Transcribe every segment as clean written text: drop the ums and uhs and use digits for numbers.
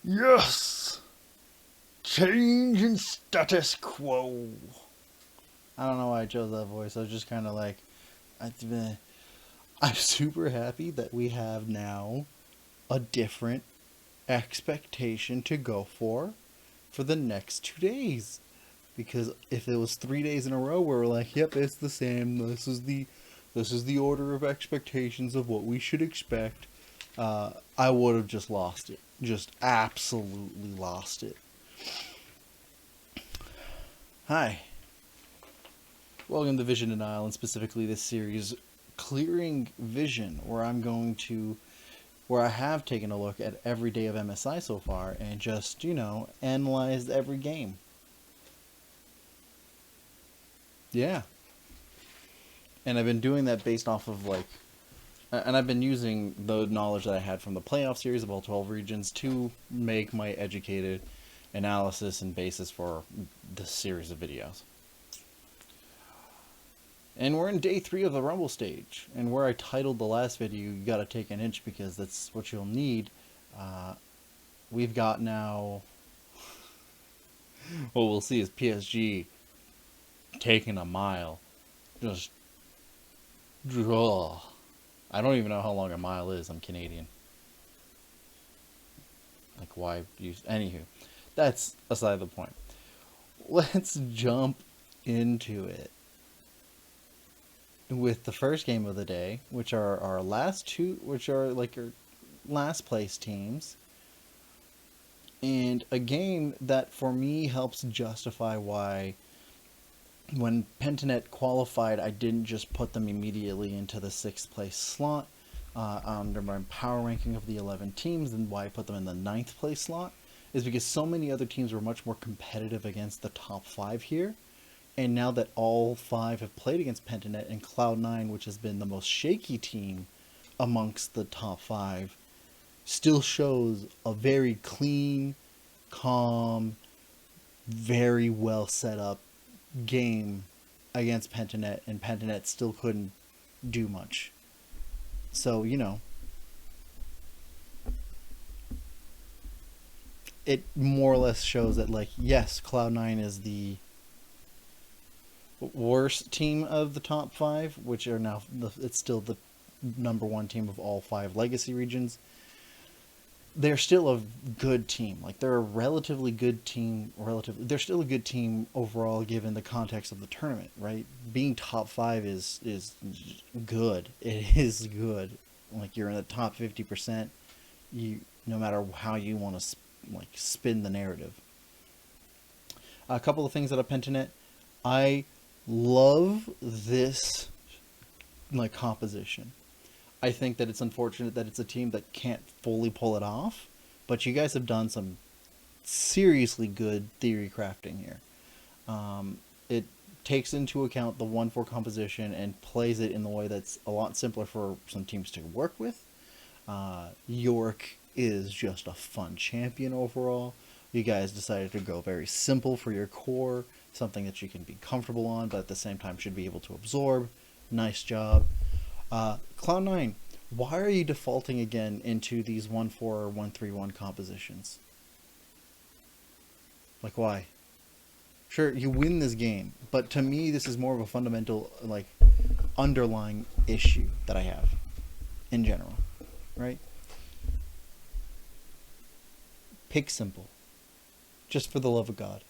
Yes! Change in status quo. I don't know why I chose that voice. I was just kind of like, I'm super happy that we have now a different expectation to go for the next 2 days. Because if it was 3 days in a row where we're like, yep, it's the same. This is the order of expectations of what we should expect. I would have just lost it. Just absolutely lost it. Hi. Welcome to Vision Denial, and specifically this series, Clearing Vision, where I have taken a look at every day of MSI so far and just, analyzed every game. Yeah. And I've been doing that based off of, and I've been using the knowledge that I had from the playoff series of all 12 regions to make my educated analysis and basis for this series of videos. And we're in day 3 of the Rumble stage. And where I titled the last video, you gotta take an inch because that's what you'll need. We've got now... what we'll see is PSG taking a mile. Just... ugh. I don't even know how long a mile is. I'm Canadian. Like, why use... Anywho, that's aside the point. Let's jump into it with the first game of the day, which are our last two, which are like our last place teams, and a game that for me helps justify why when Pentanet qualified I didn't just put them immediately into the 6th place slot under my power ranking of the 11 teams, and why I put them in the 9th place slot is because so many other teams were much more competitive against the top 5 here. And now that all 5 have played against Pentanet, and Cloud9, which has been the most shaky team amongst the top 5, still shows a very clean, calm, very well set up game against Pentanet, and Pentanet still couldn't do much. So, it more or less shows that, yes, Cloud9 is the worst team of the top 5, which are now it's still the number 1 team of all 5 legacy regions. They're still a good team. They're a relatively good team. They're still a good team overall, given the context of the tournament, right? Being top 5 is good. It is good. You're in the top 50%. No matter how you want to spin the narrative. A couple of things out of Pentanet. I love this composition. I think that it's unfortunate that it's a team that can't fully pull it off, but you guys have done some seriously good theory crafting here. It takes into account the 1-4 composition and plays it in the way that's a lot simpler for some teams to work with. York is just a fun champion overall. You guys decided to go very simple for your core, something that you can be comfortable on, but at the same time should be able to absorb. Nice job. Cloud9, why are you defaulting again into these 1-4 or 1-3-1 compositions? Why? Sure, you win this game, but to me this is more of a fundamental, underlying issue that I have in general, right? Pick simple. Just for the love of God.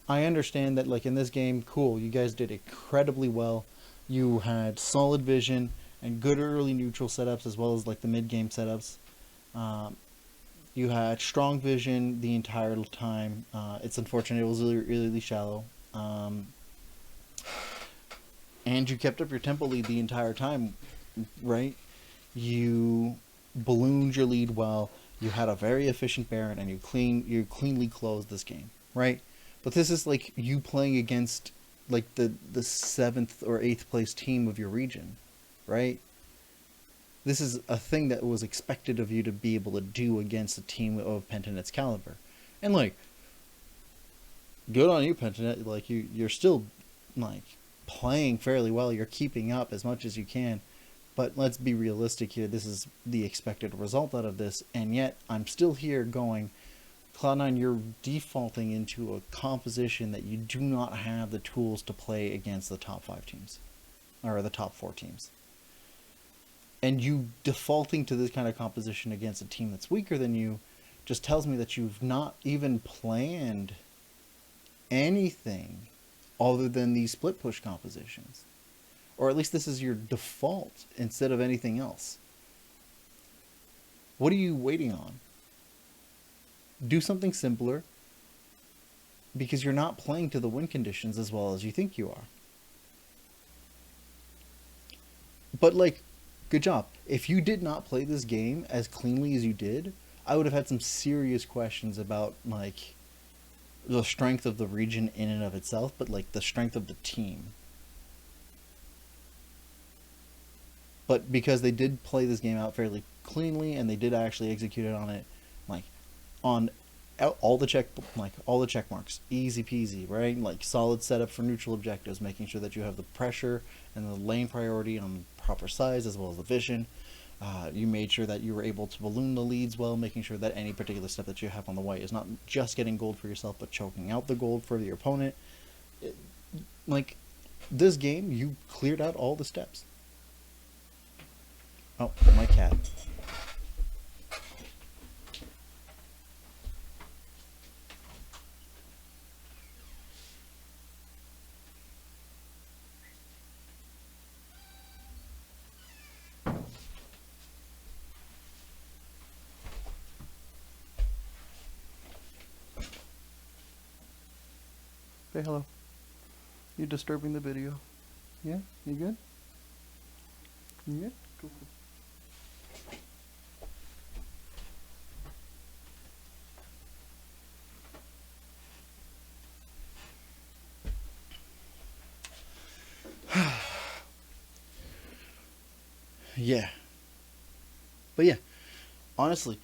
I understand that in this game, cool, you guys did incredibly well. You had solid vision and good early neutral setups, as well as the mid game setups. You had strong vision the entire time. It's unfortunate it was really, really shallow. And you kept up your tempo lead the entire time, right? You ballooned your lead well. You had a very efficient Baron, and you cleanly closed this game, right? But this is you playing against the 7th or 8th place team of your region, right? This is a thing that was expected of you to be able to do against a team of Pentanet's caliber. And good on you, Pentanet. You're still playing fairly well. You're keeping up as much as you can. But let's be realistic here. This is the expected result out of this, and yet I'm still here going, Cloud9, you're defaulting into a composition that you do not have the tools to play against the top 5 teams, or the top 4 teams. And you defaulting to this kind of composition against a team that's weaker than you just tells me that you've not even planned anything other than these split push compositions. Or at least this is your default instead of anything else. What are you waiting on? Do something simpler, because you're not playing to the win conditions as well as you think you are. But, like, good job. If you did not play this game as cleanly as you did, I would have had some serious questions about, like, the strength of the region in and of itself, but, like, the strength of the team. But because they did play this game out fairly cleanly, and they did actually execute it on it, like, on all the check marks, easy peasy, right? Like, solid setup for neutral objectives, making sure that you have the pressure and the lane priority on proper size as well as the vision. You made sure that you were able to balloon the leads well, making sure that any particular step that you have on the white is not just getting gold for yourself, but choking out the gold for your opponent. Like, this game, you cleared out all the steps. Oh, my cat. Say hello. You're disturbing the video. Yeah? You good? You good? Cool. Yeah. But yeah, honestly,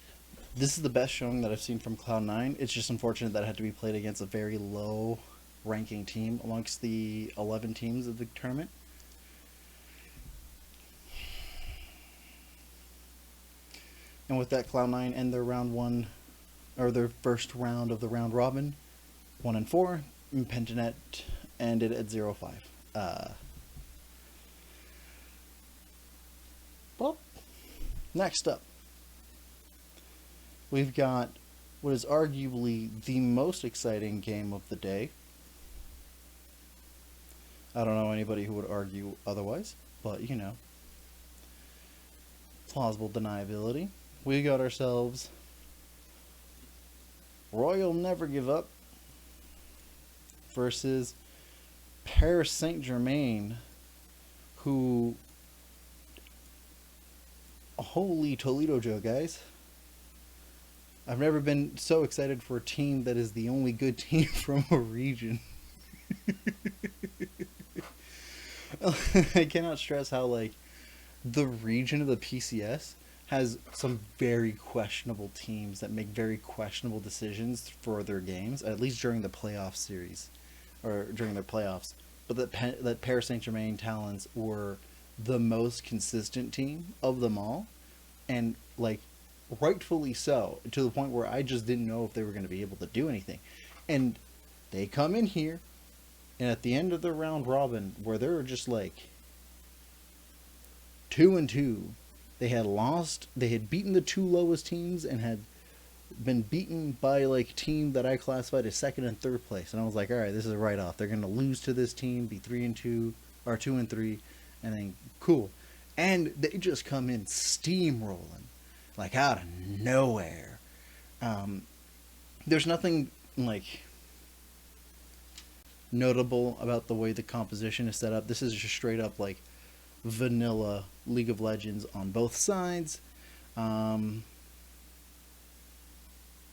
this is the best showing that I've seen from Cloud9. It's just unfortunate that it had to be played against a very low ranking team amongst the 11 teams of the tournament. And with that, Cloud9 end their round 1, or their first round of the round robin, 1-4, and Pentanet ended at 0-5. Well, next up, we've got what is arguably the most exciting game of the day. I don't know anybody who would argue otherwise, but you know, plausible deniability. We got ourselves Royal Never Give Up versus Paris Saint-Germain, who, holy Toledo Joe, guys. I've never been so excited for a team that is the only good team from a region. I cannot stress how, like, the region of the PCS has some very questionable teams that make very questionable decisions for their games, at least during the playoff series, or during their playoffs. But that Paris Saint-Germain Talons were the most consistent team of them all, and, like, rightfully so, to the point where I just didn't know if they were going to be able to do anything. And they come in here, and at the end of the round robin, where they were just like 2-2, they had beaten the 2 lowest teams and had been beaten by, like, team that I classified as 2nd and 3rd place. And I was like, all right, this is a write off. They're going to lose to this team, be 3-2 or 2-3, and then cool. And they just come in steamrolling, like, out of nowhere. There's nothing, like, notable about the way the composition is set up. This is just straight up, like, vanilla League of Legends on both sides. And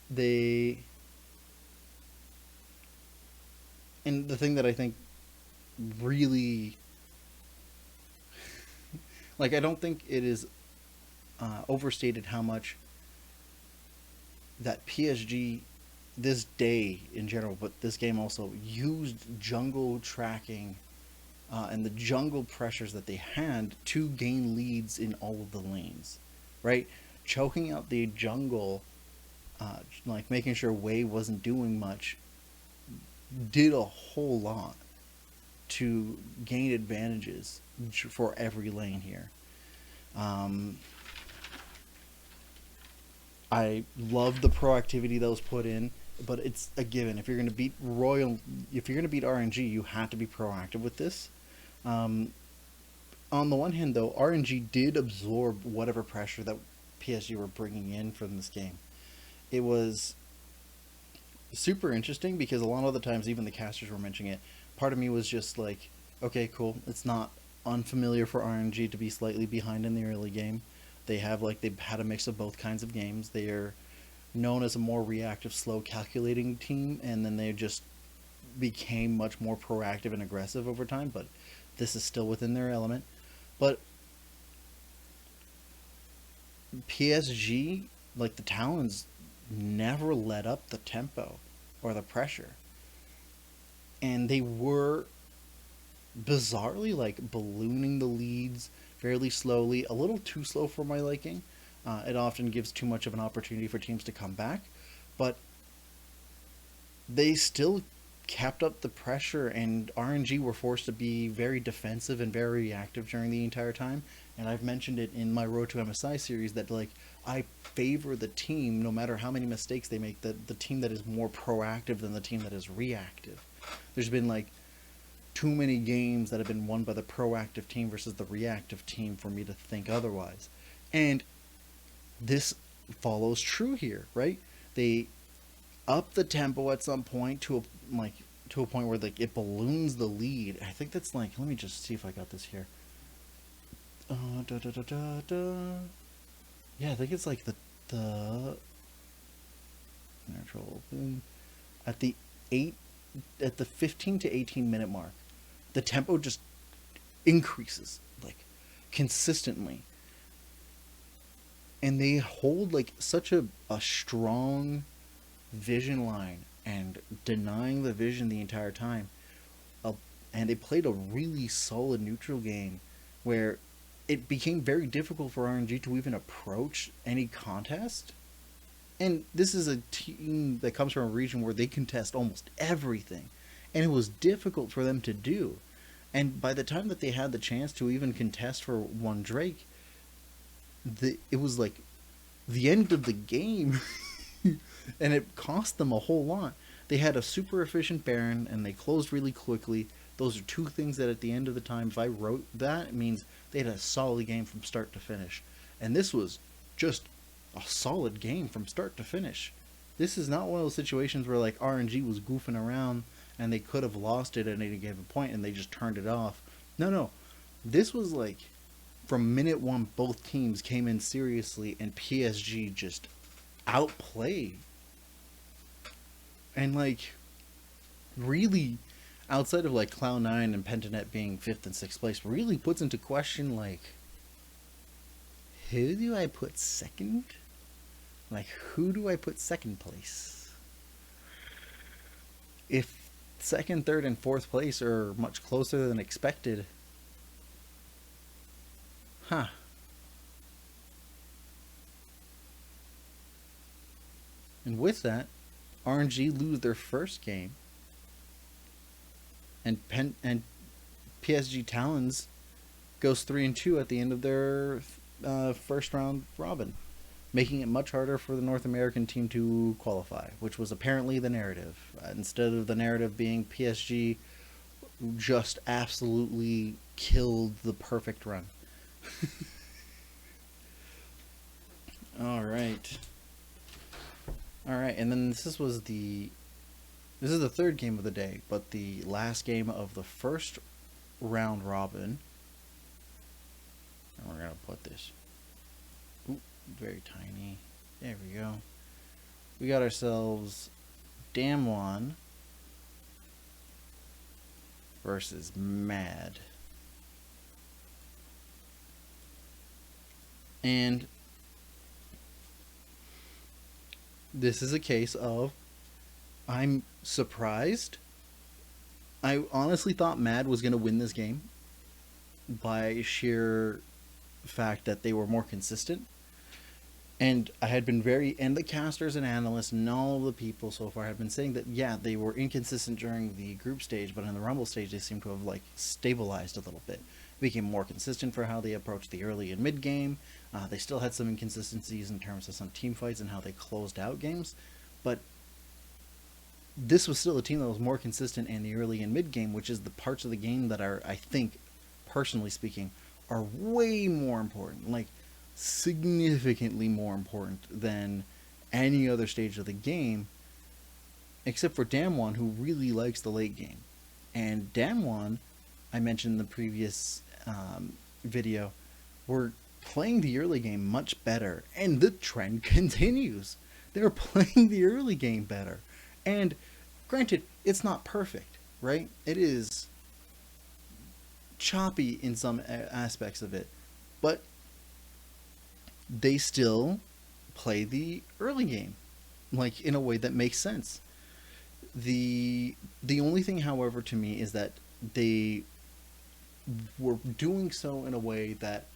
the thing that I think really, like, I don't think it is overstated how much that PSG, this day in general, but this game also, used jungle tracking and the jungle pressures that they had to gain leads in all of the lanes, right? Choking out the jungle, like making sure Wei wasn't doing much, did a whole lot to gain advantages for every lane here. Um, I love the proactivity that was put in, but it's a given. If you're going to beat if you're going to beat RNG, you have to be proactive with this. Um, on the one hand, though, RNG did absorb whatever pressure that PSG were bringing in from this game. It was super interesting because a lot of the times, even the casters were mentioning it. Part of me was just like, okay, cool. It's not unfamiliar for RNG to be slightly behind in the early game. They've had a mix of both kinds of games. They are known as a more reactive, slow calculating team, and then they just became much more proactive and aggressive over time. But this is still within their element. But PSG, like the Talons, never let up the tempo or the pressure, and they were bizarrely like ballooning the leads fairly slowly, a little too slow for my liking. It often gives too much of an opportunity for teams to come back, but they still kept up the pressure, and RNG were forced to be very defensive and very reactive during the entire time. And I've mentioned it in my Road to MSI series that like I favor the team, no matter how many mistakes they make, the team that is more proactive than the team that is reactive. There's been like too many games that have been won by the proactive team versus the reactive team for me to think otherwise. And this follows true here, right? They up the tempo at some point to a point where like it balloons the lead. I think that's like, let me just see if I got this here. Da, da, da, da, da. Yeah, I think it's like the natural thing at the 8 at the 15 to 18 minute mark. The tempo just increases like consistently, and they hold like such a strong vision line and denying the vision the entire time. And they played a really solid neutral game where it became very difficult for RNG to even approach any contest. And this is a team that comes from a region where they contest almost everything, and it was difficult for them to do. And by the time that they had the chance to even contest for one Drake, it was like the end of the game. And it cost them a whole lot. They had a super efficient Baron, and they closed really quickly. Those are two things that at the end of the time, if I wrote that, it means they had a solid game from start to finish. And this was just a solid game from start to finish. This is not one of those situations where like RNG was goofing around and they could have lost it at any given point and they just turned it off. No. This was like from minute one, both teams came in seriously, and PSG just outplayed. And like really, outside of like Cloud9 and Pentanet being 5th and 6th place, really puts into question like, who do I put second? Like, who do I put second place? If second, third, and fourth place are much closer than expected, huh? And with that, RNG lose their first game, and PSG Talons goes 3-2 at the end of their first round robin, making it much harder for the North American team to qualify, which was apparently the narrative. Instead of the narrative being PSG just absolutely killed the perfect run. All right, and then this is the third game of the day, but the last game of the first round robin. And we're gonna put this very tiny. There we go. We got ourselves Damwon versus Mad. And this is a case of I'm surprised I honestly thought Mad was going to win this game by sheer fact that they were more consistent. And I had been and the casters and analysts and all the people so far had been saying that, yeah, they were inconsistent during the group stage, but in the Rumble stage, they seem to have, like, stabilized a little bit. Became more consistent for how they approached the early and mid game. They still had some inconsistencies in terms of some team fights and how they closed out games, but this was still a team that was more consistent in the early and mid game, which is the parts of the game that are, I think, personally speaking, are way more important. Like, significantly more important than any other stage of the game, except for Damwon, who really likes the late game. And Damwon, I mentioned in the previous video, were playing the early game much better, and the trend continues. They're playing the early game better. And granted, it's not perfect, right? It is choppy in some aspects of it, but they still play the early game, like, in a way that makes sense. The only thing, however, to me is that they were doing so in a way that,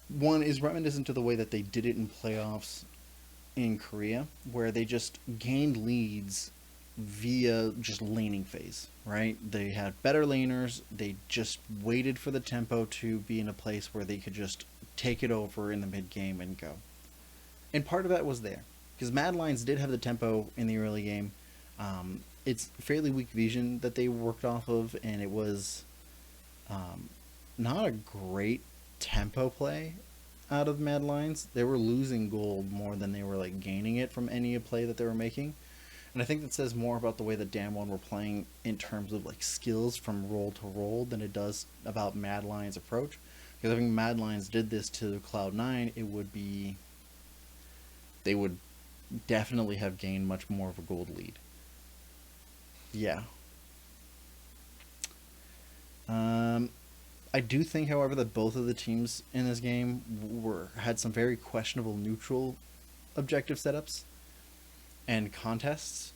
one, is reminiscent to the way that they did it in playoffs in Korea, where they just gained leads via just laning phase, right? They had better laners, they just waited for the tempo to be in a place where they could just take it over in the mid game and go. And part of that was there, because Mad Lions did have the tempo in the early game. It's fairly weak vision that they worked off of, and it was not a great tempo play out of Mad Lions. They were losing gold more than they were, like, gaining it from any play that they were making. And I think that says more about the way that Damwon were playing in terms of, like, skills from role to role than it does about Mad Lions' approach. Because I think Mad Lions did this to Cloud9, they would definitely have gained much more of a gold lead. Yeah. I do think, however, that both of the teams in this game had some very questionable neutral objective setups and contests.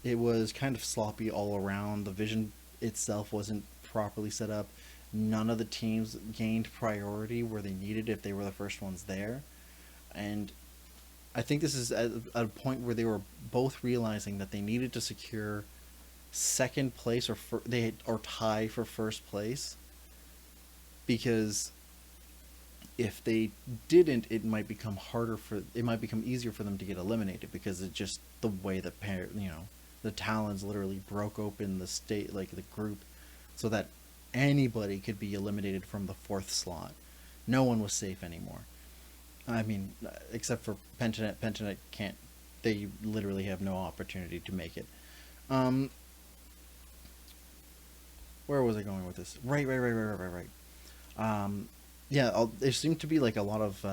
It was kind of sloppy all around. The vision itself wasn't properly set up. None of the teams gained priority where they needed if they were the first ones there. And I think this is at a point where they were both realizing that they needed to secure second place or tie for first place, because if they didn't, it might become easier for them to get eliminated, because it's just the way that the Talons literally broke open the group, so that anybody could be eliminated from the fourth slot. No one was safe anymore. I mean, except for Pentanet. Pentanet can't. They literally have no opportunity to make it. Where was I going with this? Right. Yeah, there seemed to be, like, a lot of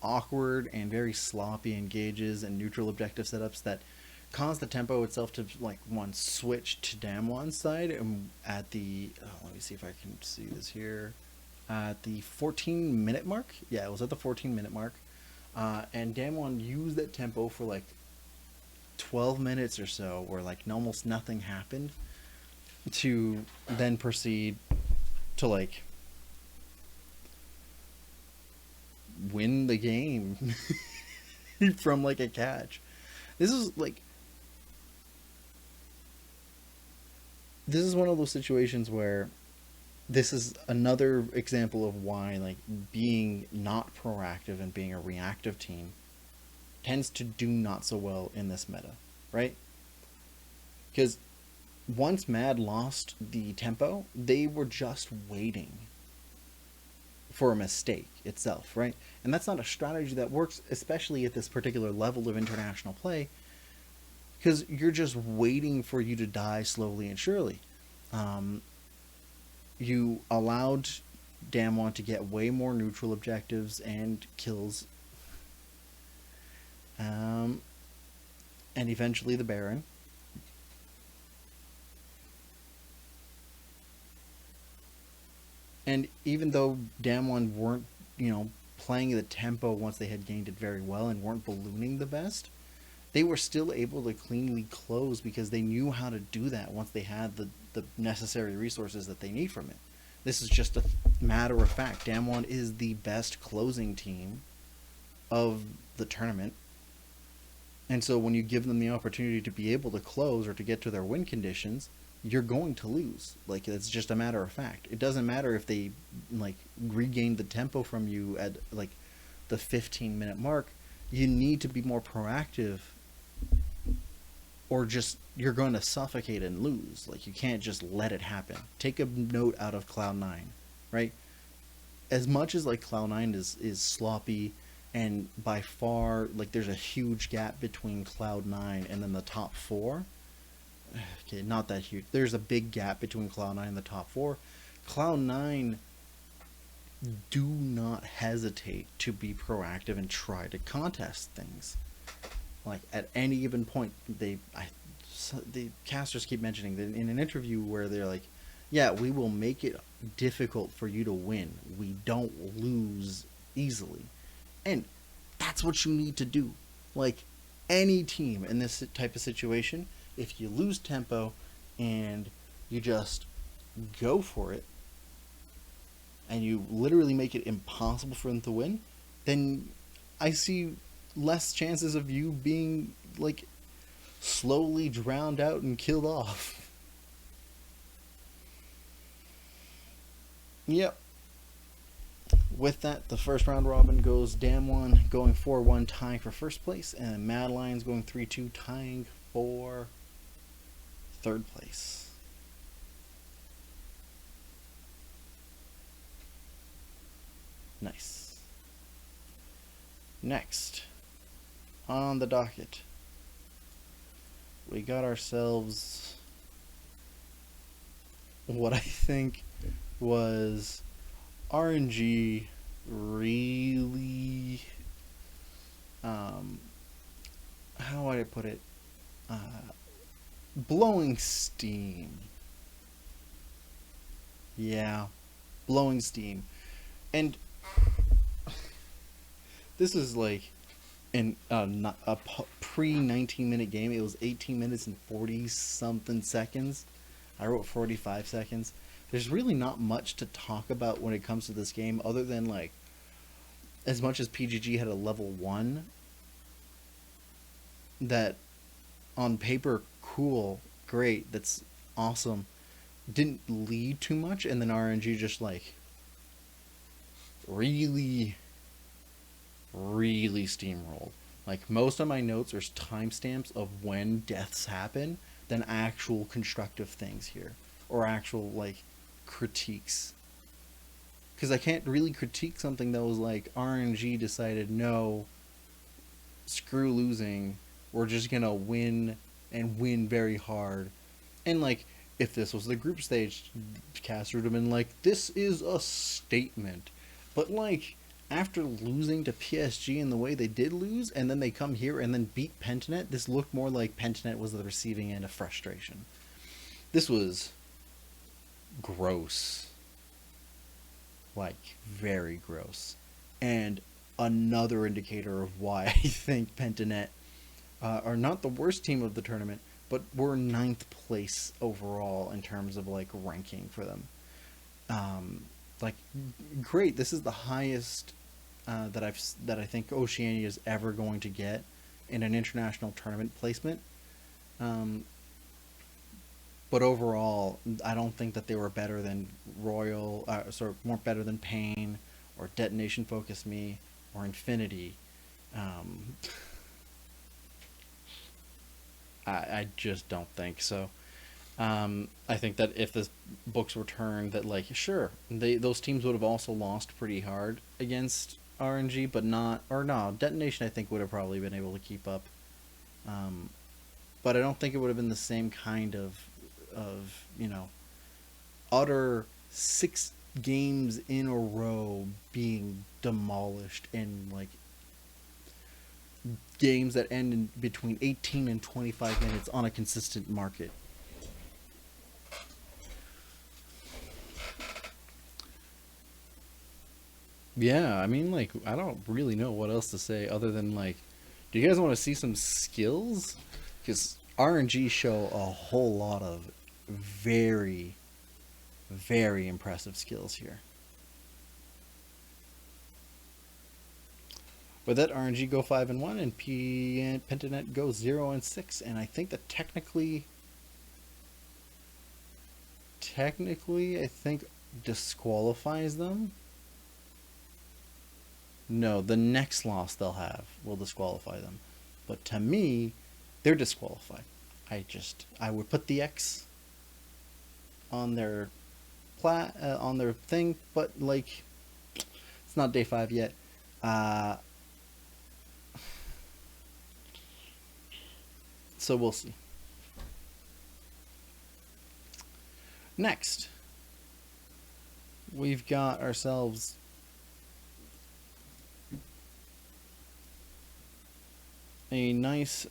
awkward and very sloppy engages and neutral objective setups that caused the tempo itself to, like, switch to Damwon's side. And at the let me see if I can see this here. At the 14-minute mark, yeah, it was at the 14-minute mark, and Damwon used that tempo for, like, 12 minutes or so, where, like, almost nothing happened, to then proceed to, like, win the game from, like, a catch. This is one of those situations where this is another example of why, like, being not proactive and being a reactive team tends to do not so well in this meta, right? Because once Mad lost the tempo, they were just waiting for a mistake itself, right? And that's not a strategy that works, especially at this particular level of international play, because you're just waiting for you to die slowly and surely. You allowed Damwon to get way more neutral objectives and kills, and eventually the Baron. And even though Damwon weren't, playing the tempo once they had gained it very well and weren't ballooning the best, they were still able to cleanly close because they knew how to do that once they had the necessary resources that they need from it. This is just a matter of fact. Damwon is the best closing team of the tournament. And so when you give them the opportunity to be able to close or to get to their win conditions, you're going to lose. Like, it's just a matter of fact. It doesn't matter if they like regain the tempo from you at like the 15-minute mark. You need to be more proactive, or just you're going to suffocate and lose. Like, you can't just let it happen. Take a note out of Cloud9, right? As much as like Cloud9 is sloppy, and by far like there's a huge gap between Cloud9 and then the top four. Okay, not that huge. There's a big gap between Cloud9 and the top four. Cloud9 do not hesitate to be proactive and try to contest things. Like, at any given point, the casters keep mentioning that in an interview where they're like, yeah, we will make it difficult for you to win. We don't lose easily. And that's what you need to do. Like, any team in this type of situation, if you lose tempo and you just go for it and you literally make it impossible for them to win, then I see less chances of you being like slowly drowned out and killed off. Yep. With that, the first round robin goes Damwon going 4-1, tying for first place, and Mad Lions going 3-2, tying for third place. Nice. Next, on the docket, we got ourselves what I think was RNG really, how would I put it, blowing steam. Yeah, blowing steam. And this is like not a pre 19-minute game. It was 18 minutes and 40 something seconds. I wrote 45 seconds. There's really not much to talk about when it comes to this game, other than like, as much as PGG had a level 1 that on paper, cool, great, that's awesome, didn't lead too much, and then RNG just like really steamrolled. Like, most of my notes are timestamps of when deaths happen than actual constructive things here, or actual like critiques, because I can't really critique something that was like RNG decided, no, screw losing, we're just gonna win and win very hard. And like, if this was the group stage, caster would have been like, this is a statement. But like, after losing to PSG in the way they did lose, and then they come here and then beat Pentanet, this looked more like Pentanet was the receiving end of frustration. This was gross. Like, very gross. And another indicator of why I think Pentanet are not the worst team of the tournament, but we're 9th place overall in terms of like ranking for them. Like, great, this is the highest that I think Oceania is ever going to get in an international tournament placement. But overall, I don't think that they were better than Royal, weren't better than Pain, or Detonation Focus Me, or Infinity. I just don't think so. I think that if the books were turned, that like, sure, those teams would have also lost pretty hard against RNG, but not, or no, Detonation I think would have probably been able to keep up. But I don't think it would have been the same kind of you know, utter 6 games in a row being demolished, in like games that end in between 18 and 25 minutes on a consistent market. Yeah, I mean, like, I don't really know what else to say other than like, Do you guys want to see some skills? Because RNG show a whole lot of very, very impressive skills here. With that, RNG go 5-1, and Pentanet go 0-6, and I think that technically, I think disqualifies them. No, the next loss they'll have will disqualify them, but to me, they're disqualified. I would put the X on their on their thing, but like, it's not day 5 yet. So we'll see. Next, we've got ourselves a nice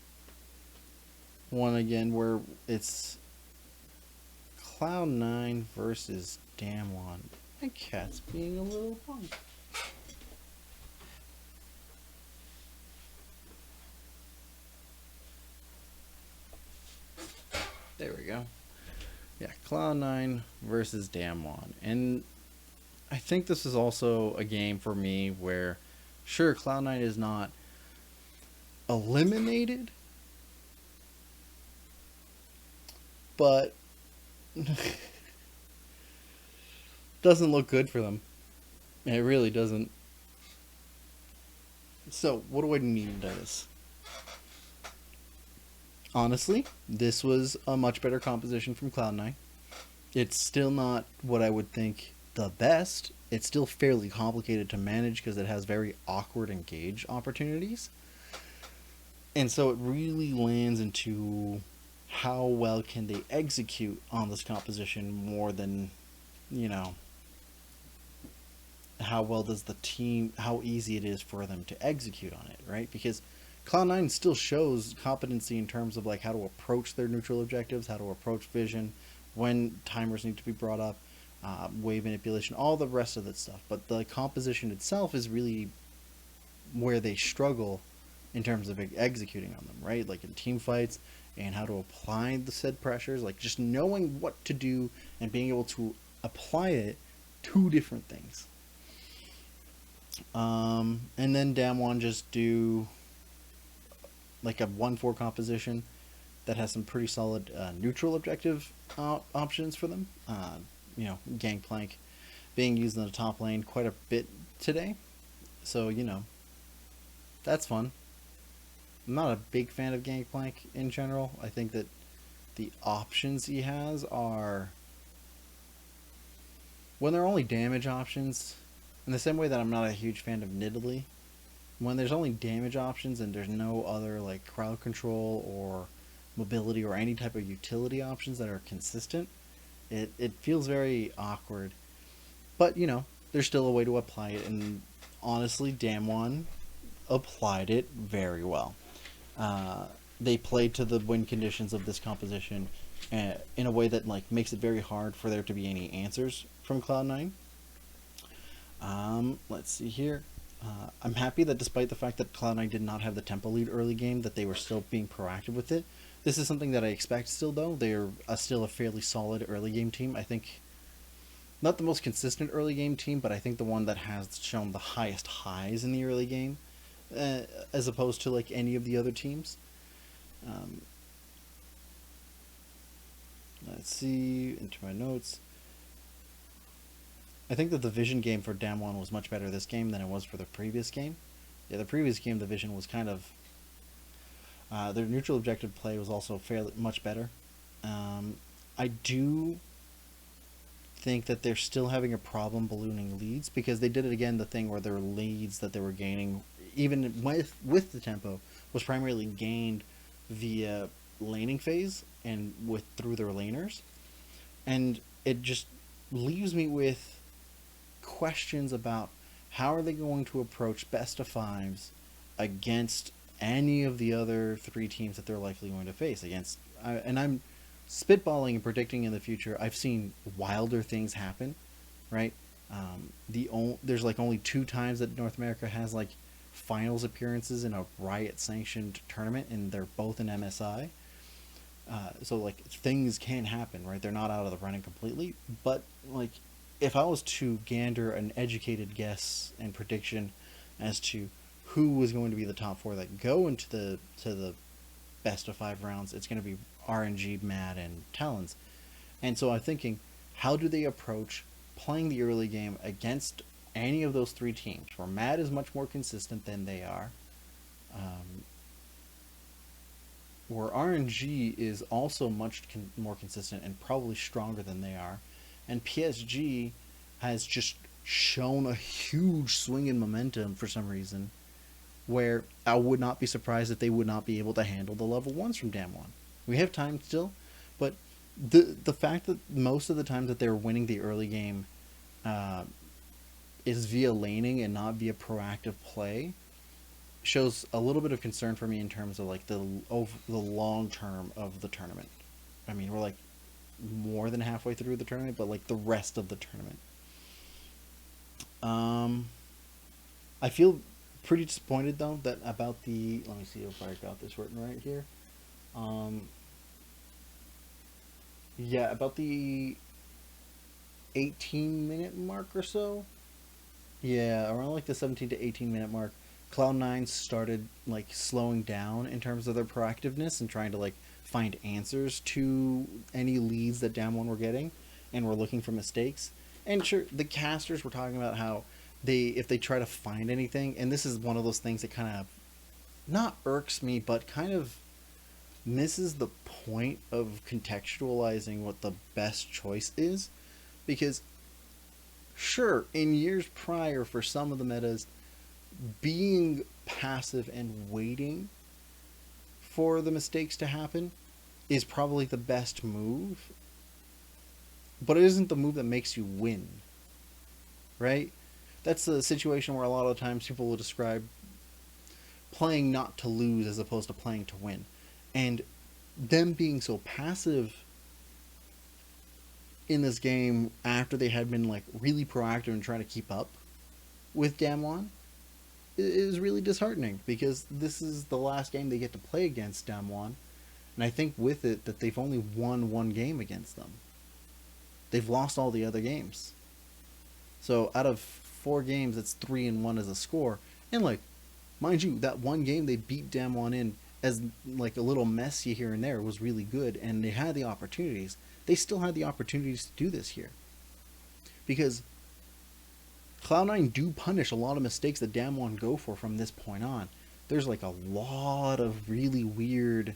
one again where it's Cloud9 versus Damwon. My cat's being a little punk. There we go. Yeah, Cloud9 versus Damwon. And I think this is also a game for me where, sure, Cloud9 is not eliminated, but doesn't look good for them. It really doesn't. So, what do I need out of this? Honestly, this was a much better composition from Cloud9. It's still not what I would think the best. It's still fairly complicated to manage because it has very awkward engage opportunities. And so it really lands into how well can they execute on this composition more than, you know, how well does the team, how easy it is for them to execute on it, right? Because Cloud9 still shows competency in terms of like how to approach their neutral objectives, how to approach vision, when timers need to be brought up, wave manipulation, all the rest of that stuff. But the composition itself is really where they struggle in terms of executing on them, right? Like in team fights and how to apply the said pressures, like just knowing what to do and being able to apply it to different things. And then Damwon just do like a 1-4 composition that has some pretty solid neutral objective options for them. You know, Gangplank being used in the top lane quite a bit today. So, you know, that's fun. I'm not a big fan of Gangplank in general. I think that the options he has are, when they're only damage options, in the same way that I'm not a huge fan of Nidalee, when there's only damage options and there's no other like crowd control or mobility or any type of utility options that are consistent, it feels very awkward. But, you know, there's still a way to apply it, and honestly, Damwon applied it very well. They played to the win conditions of this composition in a way that like makes it very hard for there to be any answers from Cloud9. Let's see here. I'm happy that despite the fact that Cloud9 did not have the tempo lead early game, that they were still being proactive with it. This is something that I expect still, though. They're still a fairly solid early game team. I think not the most consistent early game team, but I think the one that has shown the highest highs in the early game, as opposed to like any of the other teams. Let's see, into my notes. I think that the vision game for Damwon was much better this game than it was for the previous game. Yeah, the previous game, the vision was kind of... their neutral objective play was also fairly much better. I do think that they're still having a problem ballooning leads, because they did it again, the thing where their leads that they were gaining, even with the tempo, was primarily gained via laning phase and through their laners. And it just leaves me with questions about how are they going to approach best of fives against any of the other 3 teams that they're likely going to face against. And I'm spitballing and predicting in the future. I've seen wilder things happen, right? There's like only 2 times that North America has like finals appearances in a Riot sanctioned tournament, and they're both in MSI. So like things can happen, right? They're not out of the running completely, but like if I was to gander an educated guess and prediction as to who was going to be the top four that go into the best of 5 rounds, it's going to be RNG, Mad, and Talons. And so I'm thinking, how do they approach playing the early game against any of those three teams? Where Mad is much more consistent than they are. Um, where RNG is also much more consistent and probably stronger than they are, and PSG has just shown a huge swing in momentum for some reason, where I would not be surprised if they would not be able to handle the level ones from Damwon. We have time still, but the fact that most of the times that they're winning the early game uh, is via laning and not via proactive play shows a little bit of concern for me in terms of like the long term of the tournament. I mean, we're like more than halfway through the tournament, but like the rest of the tournament. Um, I feel pretty disappointed though that about the. Let me see if I got this written right here. Um, yeah, about the 18-minute mark or so. Yeah, around like the 17 to 18-minute mark, Cloud9 started like slowing down in terms of their proactiveness and trying to like find answers to any leads that Damwon were getting, and were looking for mistakes. And sure, the casters were talking about how if they try to find anything, and this is one of those things that kind of not irks me, but kind of misses the point of contextualizing what the best choice is, because sure, in years prior for some of the metas, being passive and waiting for the mistakes to happen is probably the best move, but it isn't the move that makes you win, right? That's a situation where a lot of times people will describe playing not to lose as opposed to playing to win. And them being so passive in this game after they had been like really proactive and trying to keep up with Damwon is really disheartening, because this is the last game they get to play against Damwon, and I think with it that they've only won one game against them. They've lost all the other games. So out of 4 games, it's 3-1 as a score. And like, mind you, that one game they beat Damwon in as like a little messy here and there was really good, and they had the opportunities. They still had the opportunities to do this here, because Cloud9 do punish a lot of mistakes that Damwon go for from this point on. There's like a lot of really weird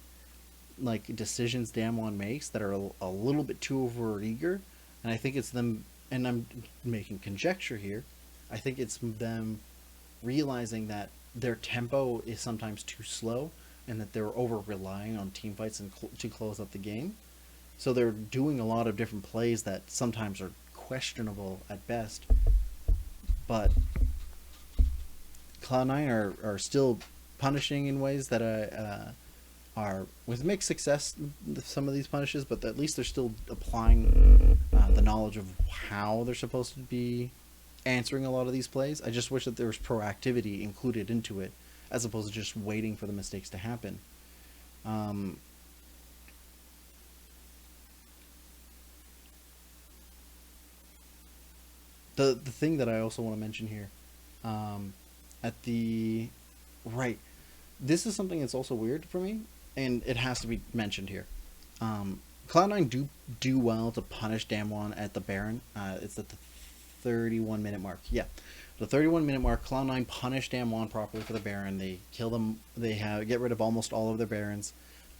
like decisions Damwon makes that are a little bit too over eager, and I think it's them. And I'm making conjecture here. I think it's them realizing that their tempo is sometimes too slow, and that they're over relying on team fights and to close up the game. So they're doing a lot of different plays that sometimes are questionable at best. But Cloud9 are still punishing in ways that are with mixed success, some of these punishes, but at least they're still applying the knowledge of how they're supposed to be answering a lot of these plays. I just wish that there was proactivity included into it, as opposed to just waiting for the mistakes to happen. The thing that I also want to mention here, at the right, this is something that's also weird for me, and it has to be mentioned here. Cloud9 do well to punish Damwon at the Baron. It's at the 31-minute mark. Yeah, the 31-minute mark. Cloud9 punish Damwon properly for the Baron. They kill them. They get rid of almost all of their Barons.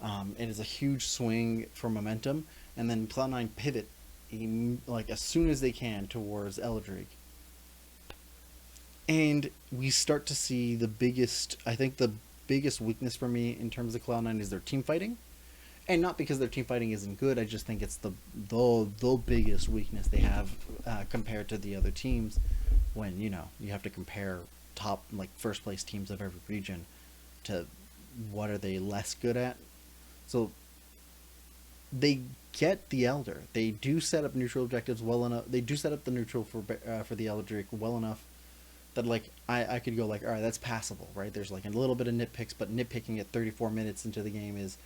It is a huge swing for momentum, and then Cloud9 pivot like as soon as they can towards Eldrig. And we start to see the biggest, I think the biggest weakness for me in terms of Cloud9 is their team fighting. And not because their team fighting isn't good, I just think it's the biggest weakness they have compared to the other teams, when, you know, you have to compare top, like, first place teams of every region to what are they less good at. So they get the Elder. They do set up neutral objectives well enough. They do set up the neutral for the Eldrick well enough that like I could go like, all right, that's passable, right? There's like a little bit of nitpicks, but nitpicking at 34 minutes into the game is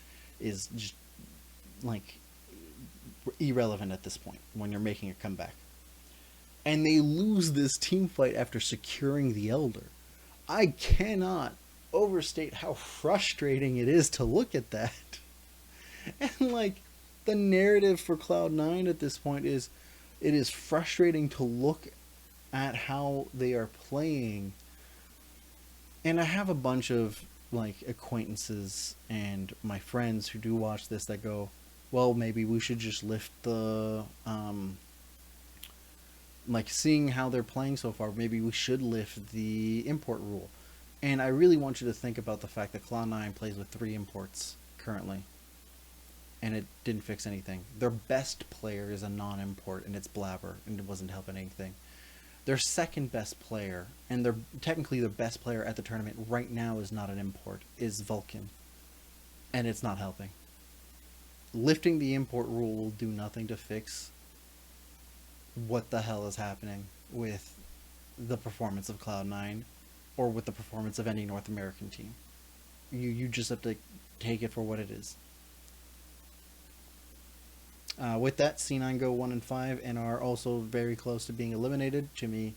just like irrelevant at this point when you're making a comeback. And they lose this team fight after securing the Elder. I cannot overstate how frustrating it is to look at that. And like the narrative for Cloud9 at this point is it is frustrating to look at how they are playing. And I have a bunch of like acquaintances and my friends who do watch this that go, well, maybe we should just lift the like seeing how they're playing so far, maybe we should lift the import rule. And I really want you to think about the fact that Cloud9 plays with 3 imports currently. And it didn't fix anything. Their best player is a non-import, and it's Blabber, and it wasn't helping anything. Their second best player, and they're technically their best player at the tournament right now is not an import, is Vulcan. And it's not helping. Lifting the import rule will do nothing to fix what the hell is happening with the performance of Cloud9 or with the performance of any North American team. You just have to take it for what it is. With that, C9 go 1-5 and are also very close to being eliminated. To me,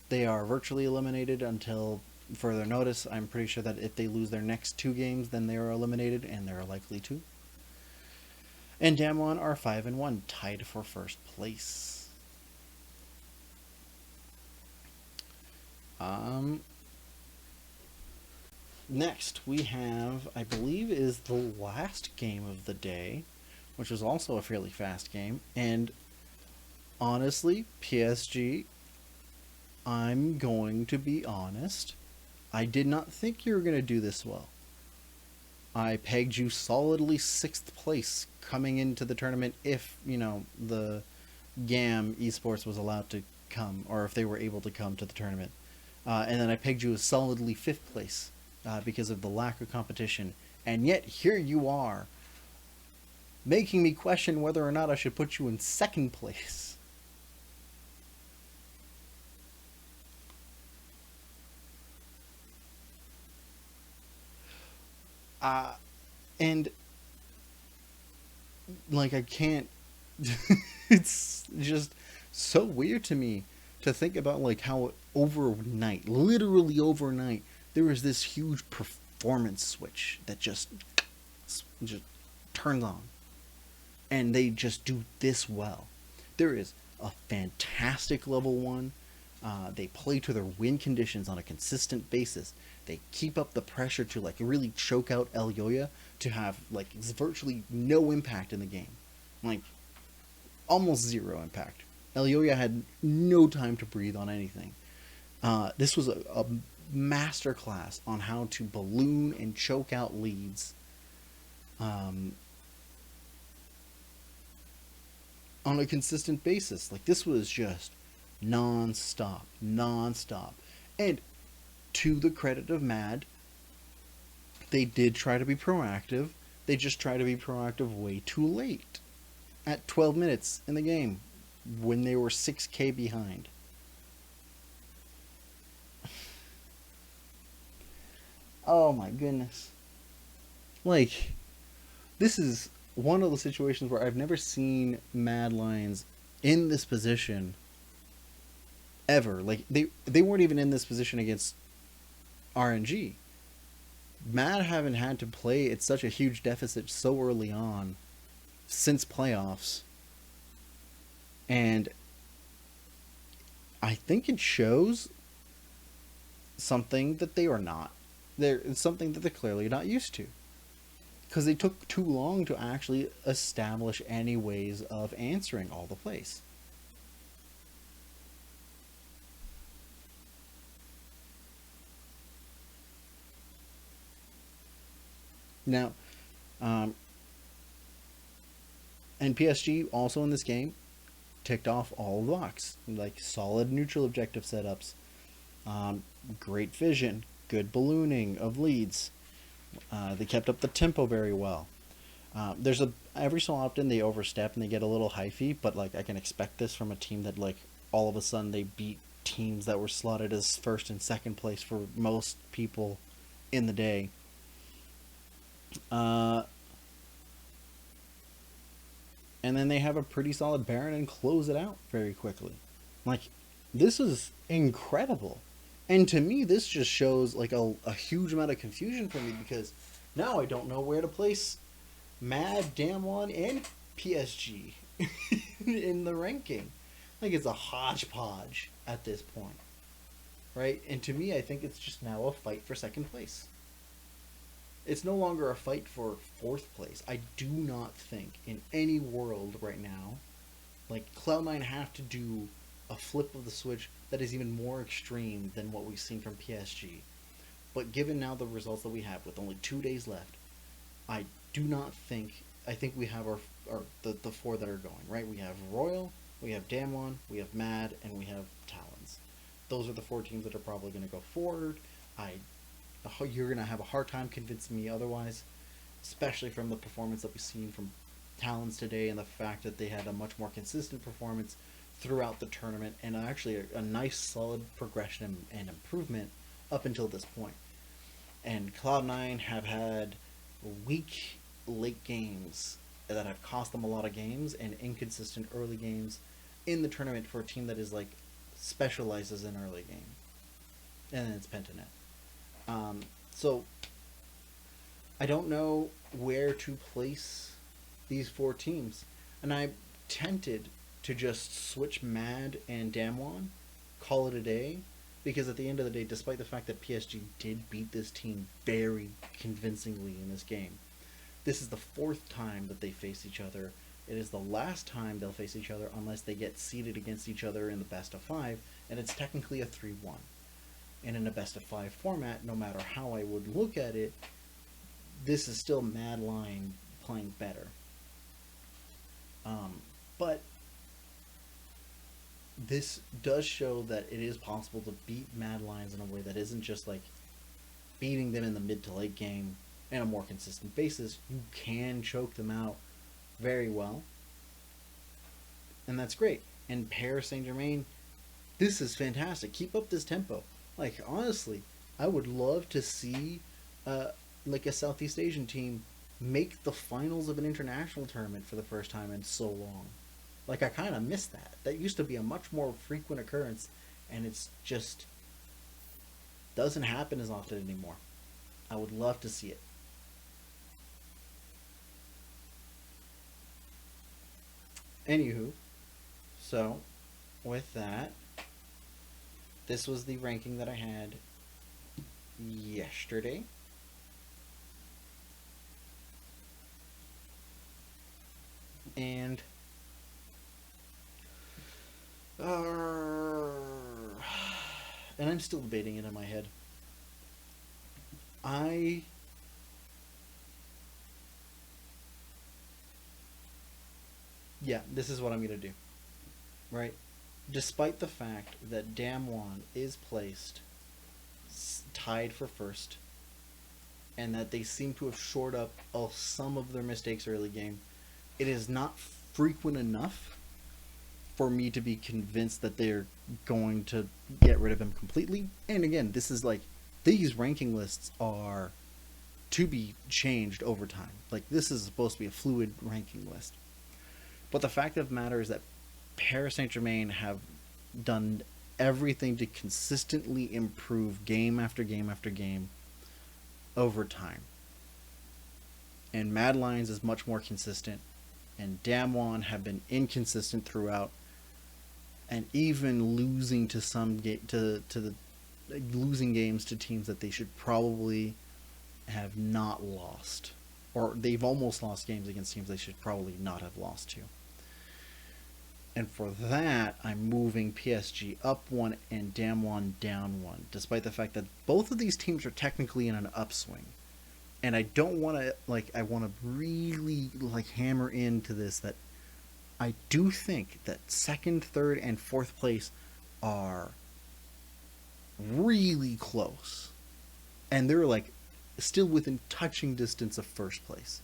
they are virtually eliminated until further notice. I'm pretty sure that if they lose their next 2 games, then they are eliminated, and they're likely to. And Damwon are 5-1, tied for first place. Next, we have, I believe, is the last game of the day, which was also a fairly fast game. And honestly, PSG, I'm going to be honest, I did not think you were going to do this well. I pegged you solidly 6th place coming into the tournament if, you know, the GAM esports was allowed to come, or if they were able to come to the tournament. And then I pegged you as solidly 5th place because of the lack of competition. And yet, here you are, making me question whether or not I should put you in 2nd place. And like I can't it's just so weird to me to think about like how overnight, literally overnight, there was this huge performance switch that just turns on. And they just do this well. There is a fantastic level 1. They play to their win conditions on a consistent basis. They keep up the pressure to like really choke out Elyoya to have like virtually no impact in the game. Like almost 0 impact. Elyoya had no time to breathe on anything. This was a masterclass on how to balloon and choke out leads. On a consistent basis. Like this was just non-stop. And to the credit of Mad, they did try to be proactive. They just tried to be proactive way too late. At 12 minutes in the game, when they were 6k behind. Oh my goodness. Like, this is one of the situations where I've never seen Mad Lions in this position ever. Like they weren't even in this position against RNG. Mad haven't had to play at such a huge deficit so early on since playoffs. And I think it shows something that they are not. It's something that they're clearly not used to. Because they took too long to actually establish any ways of answering all the plays. Now, and PSG also in this game ticked off all the box. Like solid neutral objective setups, great vision, good ballooning of leads. They kept up the tempo very well. There's every so often they overstep and they get a little hyphy, but like I can expect this from a team that like all of a sudden they beat teams that were slotted as first and second place for most people in the day. Uh, and then they have a pretty solid Baron and close it out very quickly. Like, this is incredible. And to me, this just shows like a huge amount of confusion for me because now I don't know where to place Mad, Damwon, and PSG in the ranking. Like, it's a hodgepodge at this point, right? And to me, I think it's just now a fight for second place. It's no longer a fight for fourth place. I do not think in any world right now, like, Cloud9 have to do a flip of the switch that is even more extreme than what we've seen from PSG. But given now the results that we have with only 2 days left, I do not think. I think we have the four that are going, right? We have Royal, we have Damwon, we have Mad, and we have Talons. Those are the four teams that are probably going to go forward. You're going to have a hard time convincing me otherwise, especially from the performance that we've seen from Talons today and the fact that they had a much more consistent performance throughout the tournament and actually a nice solid progression and improvement up until this point. And Cloud9 have had weak late games that have cost them a lot of games and inconsistent early games in the tournament for a team that is like specializes in early game. And it's Pentanet. So I don't know where to place these four teams. And I'm tempted to just switch Mad and Damwon, call it a day, because at the end of the day, despite the fact that PSG did beat this team very convincingly in this game, this is the fourth time that they face each other. It is the last time they'll face each other unless they get seeded against each other in the best of five, and it's technically a 3-1. And in a best of five format, no matter how I would look at it, this is still Mad Lion playing better. But this does show that it is possible to beat Mad Lions in a way that isn't just like beating them in the mid to late game on a more consistent basis. You can choke them out very well, and that's great. And Paris Saint-Germain, this is fantastic. Keep up this tempo. Like, honestly, I would love to see like a Southeast Asian team make the finals of an international tournament for the first time in so long. Like, I kind of miss that. That used to be a much more frequent occurrence, and it's just doesn't happen as often anymore. I would love to see it. Anywho, so with that, this was the ranking that I had yesterday. And I'm still debating it in my head. Yeah, this is what I'm going to do. Right? Despite the fact that Damwon is placed tied for first, and that they seem to have shored up some of their mistakes early game, it is not frequent enough for me to be convinced that they're going to get rid of him completely. And again, this is like, these ranking lists are to be changed over time. Like, this is supposed to be a fluid ranking list. But the fact of the matter is that Paris Saint-Germain have done everything to consistently improve game after game after game over time. And Mad Lions is much more consistent, and Damwon have been inconsistent throughout, and even losing to losing games to teams that they should probably have not lost, or they've almost lost games against teams they should probably not have lost to. And for that, I'm moving PSG up one and Damwon down one, despite the fact that both of these teams are technically in an upswing. And I don't want to, I want to really, hammer into this, that I do think that second, third, and fourth place are really close. And they're, still within touching distance of first place.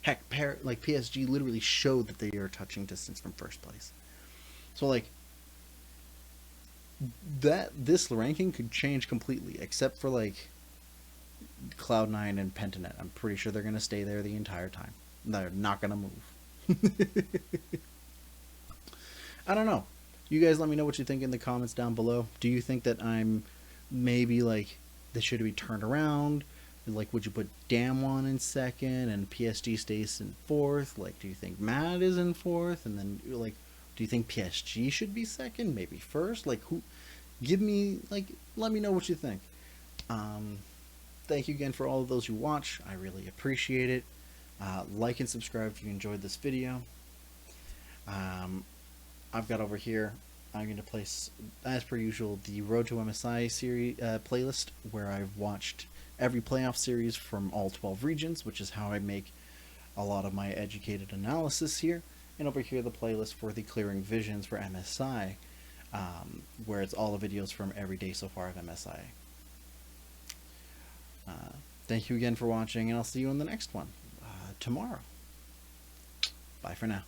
Heck, PSG literally showed that they are touching distance from first place. So, this ranking could change completely, except for like Cloud9 and Pentanet. I'm pretty sure they're gonna stay there the entire time. They're not gonna move. I don't know. You guys let me know what you think in the comments down below. Do you think that I'm maybe like this should be turned around? Like, would you put Damwon in second and PSG stays in fourth? Like, do you think Matt is in fourth? And then, like, do you think PSG should be second? Maybe first? Like, who? Give me, like, let me know what you think. Um, Thank you again for all of those who watch. I really appreciate it. Like and subscribe if you enjoyed this video. I've got over here, I'm going to place, as per usual, the Road to MSI series playlist, where I've watched every playoff series from all 12 regions, which is how I make a lot of my educated analysis here. And over here, the playlist for the Clearing Visions for MSI, where it's all the videos from every day so far of MSI. Thank you again for watching, and I'll see you in the next one tomorrow. Bye for now.